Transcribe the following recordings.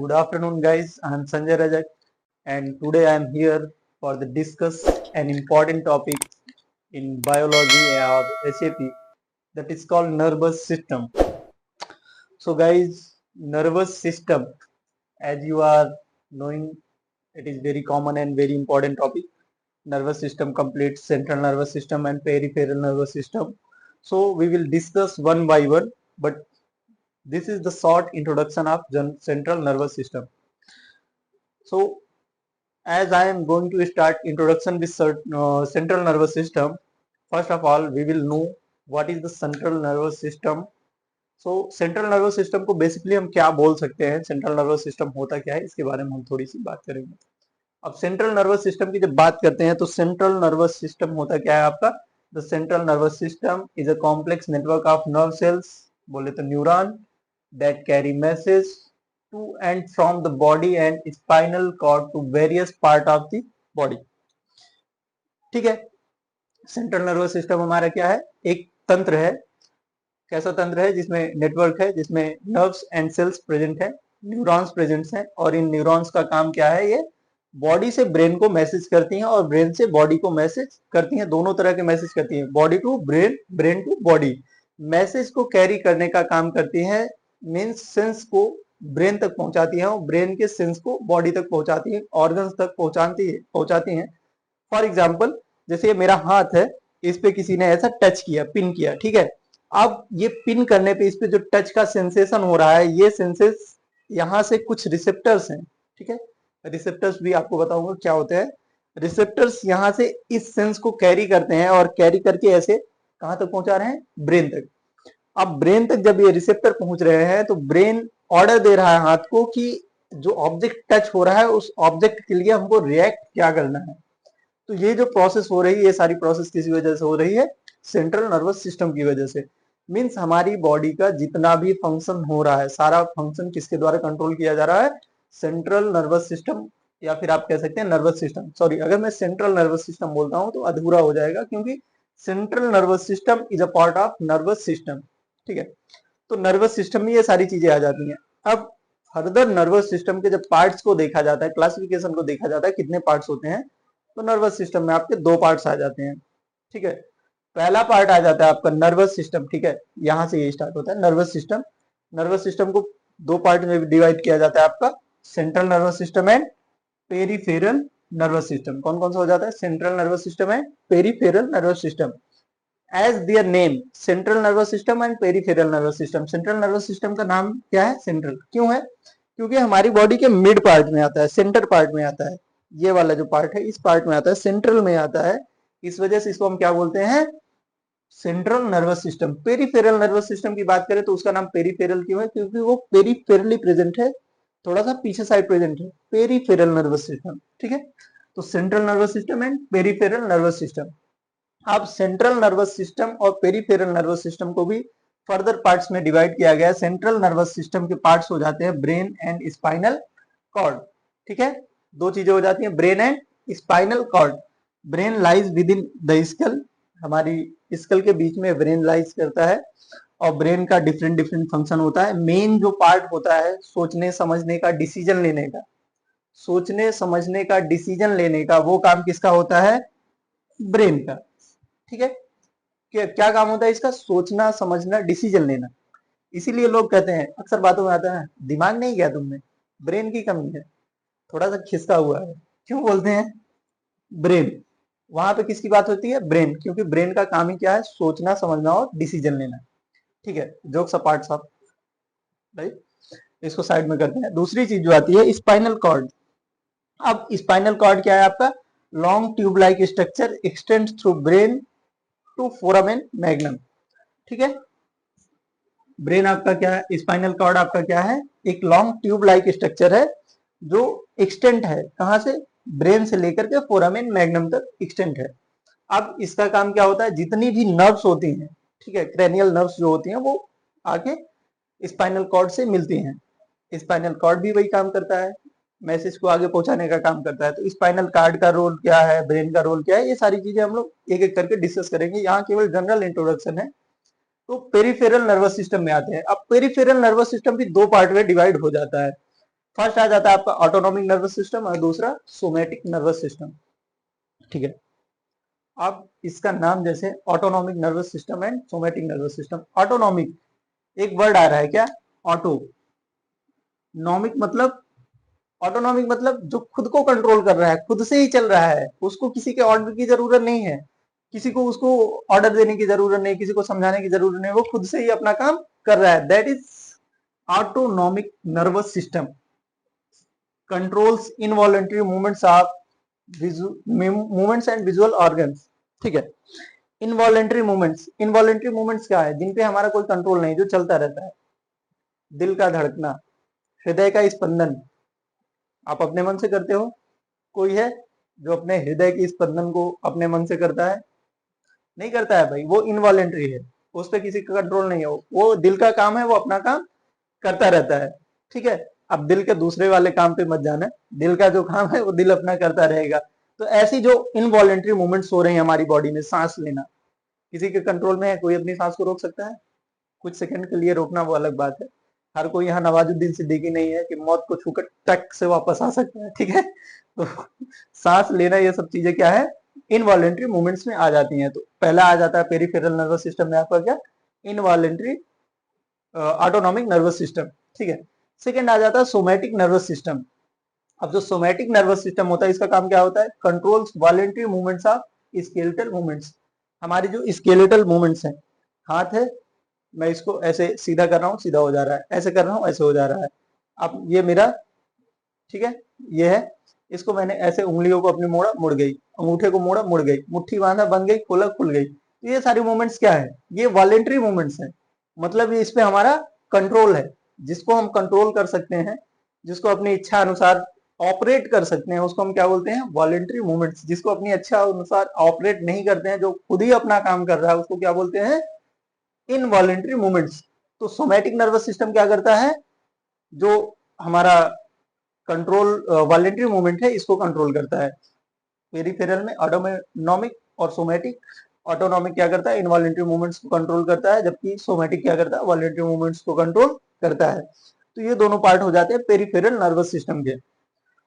Good afternoon, guys. I am Sanjay Rajak, and today I am here for the discuss an important topic in biology or SAP that is called nervous system. So, guys, nervous system, as you are knowing, it is very common and very important topic. Nervous system completes central nervous system and peripheral nervous system. So, we will discuss one by one, but this is the short introduction of central nervous system. So, as I am going to start introduction with central nervous system, first of all we will know what is the central nervous system. So central nervous system को basically हम क्या बोल सकते हैं, central nervous system होता क्या है, इसके बारे में हम थोड़ी सी बात करेंगे. अब सेंट्रल नर्वस सिस्टम की जब बात करते हैं तो सेंट्रल नर्वस सिस्टम होता क्या है आपका. The central nervous system is a complex network of nerve cells, बोले तो neuron, that carry message to and from the body and spinal cord to various part of the body. ठीक है. Central nervous system हमारा क्या है, एक तंत्र है. कैसा तंत्र है, जिसमें नेटवर्क है, जिसमें नर्व्स एंड सेल्स प्रेजेंट है, न्यूरॉन्स प्रेजेंट हैं, और इन न्यूरॉन्स का काम क्या है, ये बॉडी से ब्रेन को मैसेज करती हैं और ब्रेन से बॉडी को मैसेज करती हैं. दोनों तरह के मैसेज करती हैं, body to brain, brain to body. Message को कैरी करने का काम करती है, मीन्स सेंस को ब्रेन तक पहुंचाती है और ब्रेन के सेंस को बॉडी तक पहुंचाती है, ऑर्गन्स तक पहुंचाती है. फॉर एग्जाम्पल, जैसे ये मेरा हाथ है, इस पे किसी ने ऐसा टच किया, पिन किया, ठीक है. अब ये पिन करने पे इस पे जो टच का सेंसेशन हो रहा है, ये सेंसेस यहाँ से कुछ रिसेप्टर्स हैं, ठीक है. रिसेप्टर्स भी आपको बताऊंगा क्या होते हैं. रिसेप्टर्स यहाँ से इस सेंस को कैरी करते हैं और कैरी करके ऐसे कहां तक पहुंचा रहे हैं, ब्रेन तक. अब ब्रेन तक जब ये रिसेप्टर पहुंच रहे हैं तो ब्रेन ऑर्डर दे रहा है हाथ को कि जो ऑब्जेक्ट टच हो रहा है उस ऑब्जेक्ट के लिए हमको रिएक्ट क्या करना है. तो ये जो प्रोसेस हो रही है, ये सारी प्रोसेस किसी वजह से हो रही है, सेंट्रल नर्वस सिस्टम की वजह से. मीन्स हमारी बॉडी का जितना भी फंक्शन हो रहा है, सारा फंक्शन किसके द्वारा कंट्रोल किया जा रहा है, सेंट्रल नर्वस सिस्टम, या फिर आप कह सकते हैं नर्वस सिस्टम. सॉरी, अगर मैं सेंट्रल नर्वस सिस्टम बोलता हूं तो अधूरा हो जाएगा, क्योंकि central nervous system is a part of nervous system. ठीक है. तो नर्वस सिस्टम में ये सारी चीजें आ जाती हैं. अब फर्दर नर्वस सिस्टम के जब पार्ट्स को देखा जाता है, क्लासिफिकेशन को देखा जाता है, कितने पार्ट्स होते हैं, तो नर्वस सिस्टम में आपके दो पार्ट्स आ जाते हैं. ठीक है. पहला पार्ट आ जाता है आपका नर्वस सिस्टम. ठीक है, यहां से ये स्टार्ट होता है नर्वस सिस्टम. नर्वस सिस्टम को दो पार्ट में डिवाइड किया जाता है आपका, central nervous system and peripheral nervous system. कौन कौन सा हो जाता है, central nervous system and peripheral nervous system. As their name, central nervous system and peripheral nervous system. Central nervous system का नाम क्या है, सेंट्रल क्यों है, क्योंकि हमारी बॉडी के मिड पार्ट में आता है, सेंटर पार्ट में आता है. ये वाला जो पार्ट है इस पार्ट में आता है, सेंट्रल में आता है. इस वजह से इसको हम क्या बोलते हैं, central nervous system. Peripheral nervous system की बात करें तो उसका नाम पेरिफेरल क्यों है, क्योंकि वो पेरिफेरली प्रेजेंट है, थोड़ा सा पीछे साइड प्रेजेंट है, पेरिफेरल नर्वस सिस्टम. ठीक है. तो central nervous system and peripheral nervous system. अब सेंट्रल नर्वस सिस्टम और पेरिफेरल नर्वस सिस्टम को भी फर्दर पार्ट्स में डिवाइड किया गया है. सेंट्रल नर्वस सिस्टम के पार्ट्स हो जाते हैं ब्रेन एंड स्पाइनल कॉर्ड. ठीक है, दो चीजें हो जाती हैं, brain and spinal cord. Brain lies within the द स्कल, हमारी स्कल के बीच में ब्रेन लाइज करता है, और ब्रेन का डिफरेंट डिफरेंट फंक्शन होता है. मेन जो पार्ट होता है सोचने समझने का, डिसीजन लेने का, सोचने समझने का, डिसीजन लेने का, वो काम किसका होता है, ब्रेन का. ठीक है. क्या काम होता है इसका, सोचना समझना डिसीजन लेना. इसीलिए लोग कहते हैं, अक्सर बातों में आता है, दिमाग नहीं गया तुमने, ब्रेन की कमी है, थोड़ा सा खिसका हुआ है. क्यों बोलते हैं ब्रेन, वहां पे किसकी बात होती है, ब्रेन, क्योंकि ब्रेन का काम ही क्या है, सोचना समझना और डिसीजन लेना. ठीक है, जोक्स अपार्ट साहब, राइट, इसको साइड में करते हैं. दूसरी चीज जो आती है स्पाइनल कॉर्ड. अब स्पाइनल कॉर्ड क्या है आपका, long tube like structure extend through brain to foramen magnum. ठीक है. ब्रेन आपका क्या है, स्पाइनल कॉर्ड आपका क्या है, एक लॉन्ग ट्यूब लाइक स्ट्रक्चर है जो एक्सटेंट है, कहां से, ब्रेन से लेकर के फोरामेन मैग्नम तक एक्सटेंट है. अब इसका काम क्या होता है, जितनी भी नर्व्स होती हैं, ठीक है, क्रेनियल नर्व्स जो होती हैं वो आके स्पाइनल कॉर्ड से मिलती हैं. स्पाइनल कॉर्ड भी वही काम करता है, मैसेज को आगे पहुंचाने का काम करता है. तो स्पाइनल कॉर्ड का रोल क्या है, ब्रेन का रोल क्या है, ये सारी चीजें हम लोग एक एक करके डिस्कस करेंगे. यहाँ केवल जनरल इंट्रोडक्शन है. तो पेरिफेरल नर्वस सिस्टम में आते हैं. अब पेरिफेरल नर्वस सिस्टम भी दो पार्ट में डिवाइड हो जाता है. फर्स्ट आ जाता है आपका ऑटोनॉमिक नर्वस सिस्टम और दूसरा सोमैटिक नर्वस सिस्टम। ठीक है, अब इसका नाम जैसे autonomic nervous system and somatic nervous system. Autonomic एक वर्ड आ रहा है क्या, ऑटो नॉमिक मतलब, ऑटोनॉमिक मतलब जो खुद को कंट्रोल कर रहा है, खुद से ही चल रहा है, उसको किसी के ऑर्डर की जरूरत नहीं है, किसी को उसको ऑर्डर देने की जरूरत नहीं, किसी को समझाने की जरूरत नहीं, वो खुद से ही अपना काम कर रहा है, that is autonomic nervous system. Controls involuntary movements of movements and visual organs. ठीक है, इनवॉलंटरी मूवमेंट्स, इनवॉलंटरी मूवमेंट्स क्या है, जिन पे हमारा कोई कंट्रोल नहीं, जो चलता रहता है। दिल का धड़कना, हृदय का स्पंदन, आप अपने मन से करते हो? कोई है जो अपने हृदय की स्पंदन को अपने मन से करता है? नहीं करता है भाई, वो इनवॉलेंट्री है, उस पर किसी का कंट्रोल नहीं है, वो दिल का काम है, वो अपना काम करता रहता है। ठीक है, अब दिल के दूसरे वाले काम पे मत जाना, दिल का जो काम है वो दिल अपना करता रहेगा। तो ऐसी जो इनवॉलेंट्री मूवमेंट्स हो रही है हमारी बॉडी में, सांस लेना किसी के कंट्रोल में है? कोई अपनी सांस को रोक सकता है? कुछ सेकंड के लिए रोकना वो अलग बात है, हर कोई यहाँ नवाजुद्दीन सिद्दीकी नहीं है कि मौत को छूकर टक से वापस आ सकता है। ठीक है, तो सांस लेना ये सब चीजें क्या है, इनवॉलेंट्री मूवमेंट्स में आ जाती हैं। तो पहला आ जाता है पेरिफेरल नर्वस सिस्टम में आपका क्या, इनवॉलेंट्री ऑटोनॉमिक नर्वस सिस्टम। ठीक है, सेकेंड आ जाता है सोमैटिक नर्वस सिस्टम। अब जो सोमैटिक नर्वस सिस्टम होता है, इसका काम क्या होता है, controls voluntary movements of skeletal movements. हमारी जो स्केलेटल मूवमेंट्स हैं, हाथ है, मैं इसको ऐसे सीधा कर रहा हूँ, सीधा हो जा रहा है, ऐसे कर रहा हूँ, ऐसे हो जा रहा है। अब ये मेरा, ठीक है, ये है, इसको मैंने ऐसे उंगलियों को अपनी मोड़ा, मुड़ गई, अंगूठे को मोड़ा, मुड़ गई, मुट्ठी बांधा, बन गई, खोला, खुल गई। तो ये सारी मूवमेंट्स क्या है, ये वॉलेंट्री मूवमेंट्स है, मतलब ये इस पे हमारा कंट्रोल है। जिसको हम कंट्रोल कर सकते हैं, जिसको अपनी इच्छा अनुसार ऑपरेट कर सकते हैं, उसको हम क्या बोलते हैं, वॉलेंट्री मूवमेंट्स। जिसको अपनी इच्छा अनुसार ऑपरेट नहीं करते हैं, जो खुद ही अपना काम कर रहा है, उसको क्या बोलते हैं, इनवॉलेंट्री मूवमेंट्स। तो सोमैटिक नर्वस सिस्टम क्या करता है, जो हमारा कंट्रोल वॉलेंट्री मूवमेंट है, इसको कंट्रोल करता है। पेरिफेरल में ऑटोनॉमिक और सोमैटिक, ऑटोनॉमिक क्या करता है, इनवॉलेंट्री मूवमेंट्स को कंट्रोल करता है, जबकि सोमैटिक क्या करता है, वॉलेंट्री मूवमेंट्स को कंट्रोल करता है। तो ये दोनों पार्ट हो जाते हैं पेरिफेरल नर्वस सिस्टम के।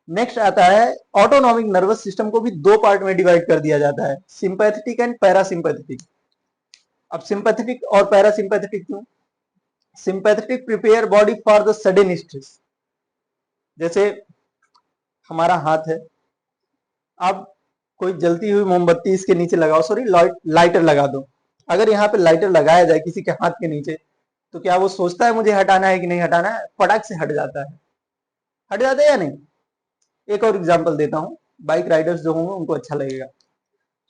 नेक्स्ट आता है ऑटोनॉमिक नर्वस सिस्टम को भी दो पार्ट में डिवाइड कर दिया जाता है, सिंपैथेटिक एंड पैरासिम्पैथेटिक। अब सिंपैथेटिक और पैरासिम्पैथेटिक क्यों? Sympathetic prepare body for the sudden stress. जैसे हमारा हाथ है, अब कोई जलती हुई मोमबत्ती इसके नीचे लगाओ, सॉरी लाइटर लगा दो। अगर यहाँ पे लाइटर लगाया जाए किसी के हाथ के नीचे, तो क्या वो सोचता है मुझे हटाना है कि नहीं हटाना है? फटाक से हट जाता है, हट जाता है या नहीं? एक और एग्जांपल देता हूँ, बाइक राइडर्स जो होंगे उनको अच्छा लगेगा।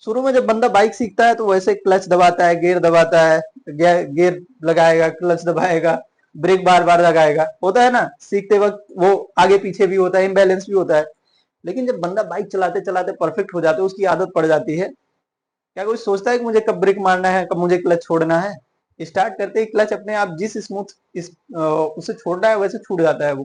शुरू में जब बंदा बाइक सीखता है तो वैसे क्लच दबाता है, गियर दबाता है, गियर लगाएगा, क्लच दबाएगा, ब्रेक बार बार लगाएगा, होता है ना, सीखते वक्त वो आगे पीछे भी होता है, इम्बैलेंस भी होता है। लेकिन जब बंदा बाइक चलाते चलाते परफेक्ट हो जाता है, उसकी आदत पड़ जाती है, क्या कोई सोचता है कि मुझे कब ब्रेक मारना है, कब मुझे क्लच छोड़ना है? स्टार्ट करते ही क्लच अपने आप जिस स्मूथ उसे छोड़ना है वैसे छूट जाता है वो।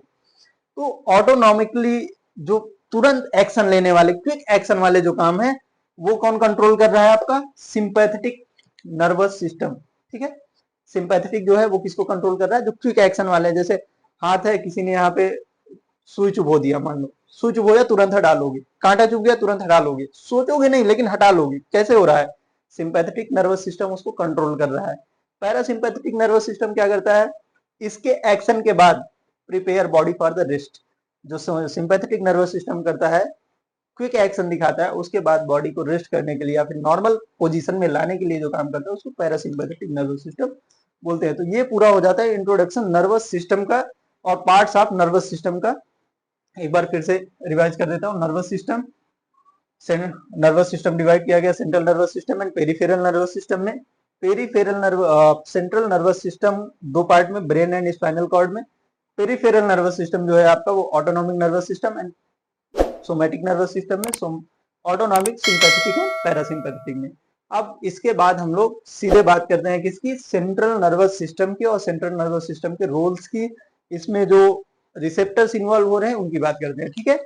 तो ऑटोनॉमिकली जो तुरंत एक्शन लेने वाले, क्विक एक्शन वाले जो काम है, वो कौन कंट्रोल कर रहा है? आपका सिंपैथेटिक नर्वस सिस्टम। ठीक है, सिंपैथेटिक जो है वो किसको कंट्रोल कर रहा है? जो क्विक एक्शन वाले हैं। जैसे हाथ है, किसी ने यहाँ पे सुई चुभो दिया, मान लो सुई चुभोया, तुरंत हटा लोगे, कांटा चुभ गया तुरंत हटा लोगे, सोचोगे नहीं लेकिन हटा लोगे। कैसे हो रहा है? सिंपैथेटिक नर्वस सिस्टम उसको कंट्रोल कर रहा है। पैरासिम्पैथेटिक नर्वस सिस्टम क्या करता है? इसके एक्शन के बाद prepare body for the rest. जो सिंपैथेटिक नर्वस सिस्टम करता है, क्विक एक्शन दिखाता है, उसके बाद बॉडी को रेस्ट करने के लिए या फिर नॉर्मल पोजीशन में लाने के लिए जो काम करता है, उसको पैरासिम्पैथेटिक नर्वस सिस्टम बोलते हैं। तो ये पूरा हो जाता है इंट्रोडक्शन नर्वस सिस्टम का और पार्ट्स ऑफ नर्वस सिस्टम का। एक बार फिर से रिवाइज कर देता हूँ। नर्वस सिस्टम डिवाइड किया गया central nervous system and peripheral nervous system में। Peripheral nerve central nervous system दो पार्ट में, ब्रेन एंड स्पाइनल कॉर्ड में। पेरिफेरल नर्वस सिस्टम जो है आपका वो autonomic nervous system and somatic nervous system में, ऑटोनॉमिक, सिंपैथेटिक एंड पैरासिम्पैथेटिक में। अब इसके बाद हम लोग सीधे बात करते हैं किसकी? सेंट्रल नर्वस सिस्टम की और सेंट्रल नर्वस सिस्टम के रोल्स की। इसमें जो रिसेप्टर्स इन्वॉल्व हो रहे हैं उनकी बात करते हैं। ठीक है,